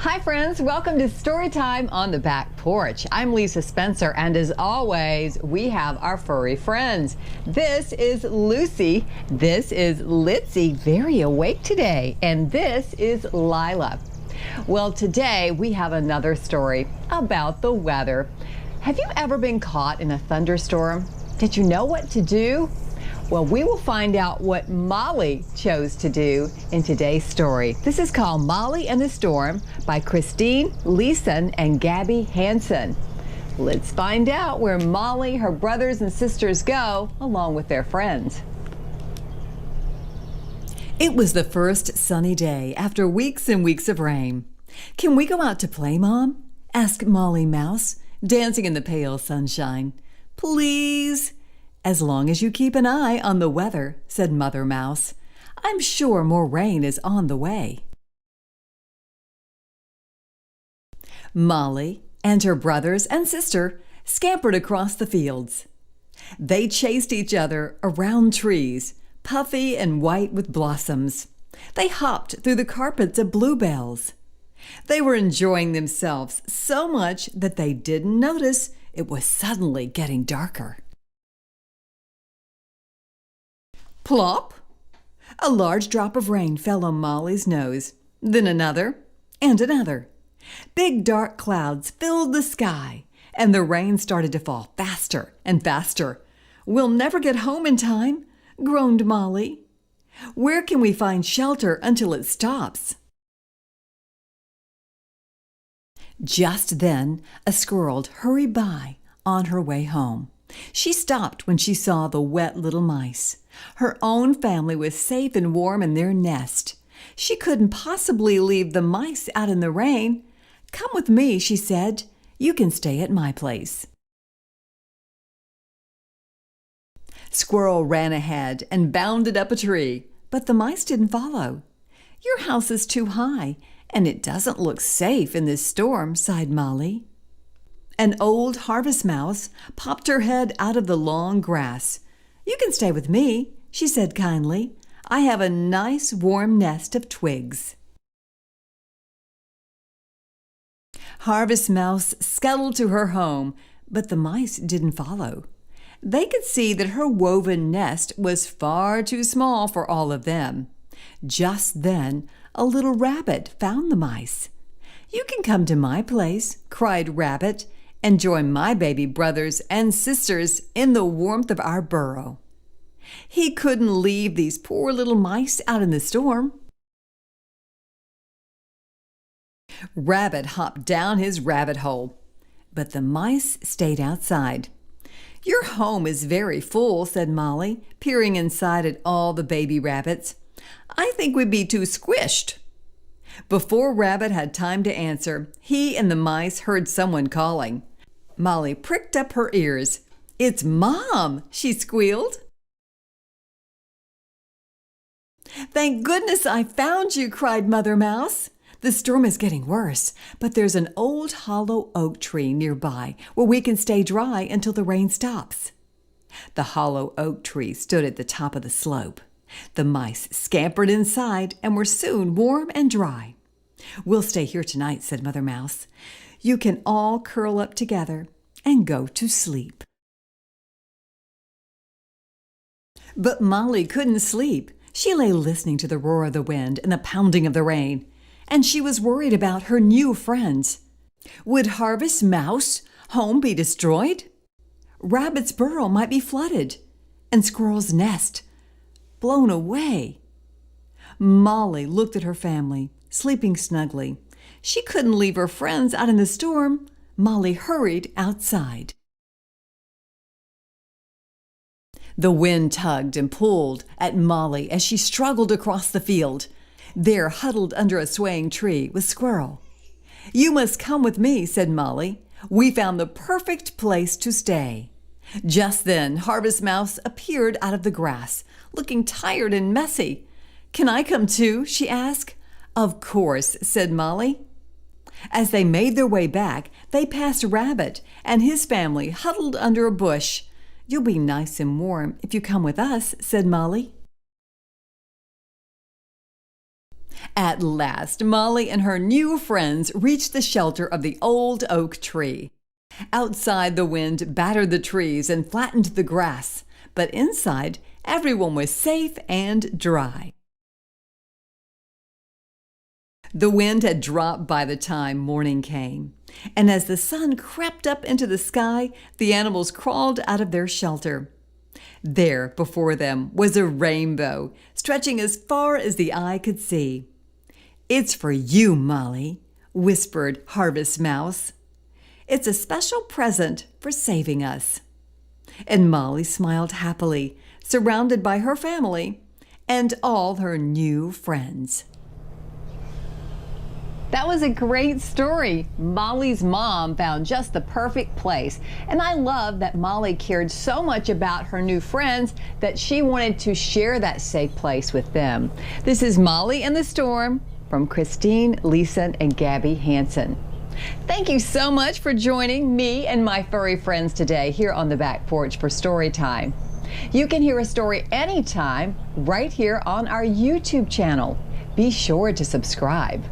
Hi friends, welcome to Storytime on the Back Porch. I'm Lisa Spencer, and as always, we have our furry friends. This is Lucy, this is Litzy, very awake today, and this is Lila. Well, today we have another story about the weather. Have you ever been caught in a thunderstorm? Did you know what to do? Well, we will find out what Molly chose to do in today's story. This is called Molly and the Storm by Christine Leeson and Gabby Hansen. Let's find out where Molly, her brothers and sisters go, along with their friends. It was the first sunny day after weeks and weeks of rain. "Can we go out to play, Mom?" asked Molly Mouse, dancing in the pale sunshine. "Please." "As long as you keep an eye on the weather," said Mother Mouse. "I'm sure more rain is on the way." Molly and her brothers and sister scampered across the fields. They chased each other around trees, puffy and white with blossoms. They hopped through the carpets of bluebells. They were enjoying themselves so much that they didn't notice it was suddenly getting darker. Plop! A large drop of rain fell on Molly's nose, then another and another. Big dark clouds filled the sky, and the rain started to fall faster and faster. "We'll never get home in time," groaned Molly. "Where can we find shelter until it stops?" Just then, a squirrel hurried by on her way home. She stopped when she saw the wet little mice. Her own family was safe and warm in their nest. She couldn't possibly leave the mice out in the rain. "Come with me," she said. "You can stay at my place." Squirrel ran ahead and bounded up a tree, but the mice didn't follow. "Your house is too high, and it doesn't look safe in this storm," sighed Molly. An old harvest mouse popped her head out of the long grass. "You can stay with me," she said kindly. "I have a nice warm nest of twigs." Harvest Mouse scuttled to her home, but the mice didn't follow. They could see that her woven nest was far too small for all of them. Just then, a little rabbit found the mice. "You can come to my place," cried Rabbit, "and join my baby brothers and sisters in the warmth of our burrow." He couldn't leave these poor little mice out in the storm. Rabbit hopped down his rabbit hole, but the mice stayed outside. "Your home is very full," said Molly, peering inside at all the baby rabbits. "I think we'd be too squished." Before Rabbit had time to answer, he and the mice heard someone calling. Molly pricked up her ears. "It's Mom!" she squealed. "Thank goodness I found you!" cried Mother Mouse. "The storm is getting worse, but there's an old hollow oak tree nearby where we can stay dry until the rain stops." The hollow oak tree stood at the top of the slope. The mice scampered inside and were soon warm and dry. "We'll stay here tonight," said Mother Mouse. "You can all curl up together and go to sleep." But Molly couldn't sleep. She lay listening to the roar of the wind and the pounding of the rain, and she was worried about her new friends. Would Harvest Mouse home be destroyed? Rabbit's burrow might be flooded, and Squirrel's nest blown away. Molly looked at her family, sleeping snugly. She couldn't leave her friends out in the storm. Molly hurried outside. The wind tugged and pulled at Molly as she struggled across the field. There, huddled under a swaying tree, was Squirrel. "You must come with me," said Molly. "We found the perfect place to stay." Just then, Harvest Mouse appeared out of the grass, looking tired and messy. "Can I come too?" she asked. "Of course," said Molly. As they made their way back, they passed Rabbit and his family huddled under a bush. "You'll be nice and warm if you come with us," said Molly. At last, Molly and her new friends reached the shelter of the old oak tree. Outside, the wind battered the trees and flattened the grass, but inside, everyone was safe and dry. The wind had dropped by the time morning came, and as the sun crept up into the sky, the animals crawled out of their shelter. There, before them, was a rainbow, stretching as far as the eye could see. "It's for you, Molly," whispered Harvest Mouse. "It's a special present for saving us." And Molly smiled happily, surrounded by her family and all her new friends. That was a great story. Molly's mom found just the perfect place. And I love that Molly cared so much about her new friends that she wanted to share that safe place with them. This is Molly and the Storm from Christine Leeson and Gabby Hansen. Thank you so much for joining me and my furry friends today here on the back porch for story time. You can hear a story anytime right here on our YouTube channel. Be sure to subscribe.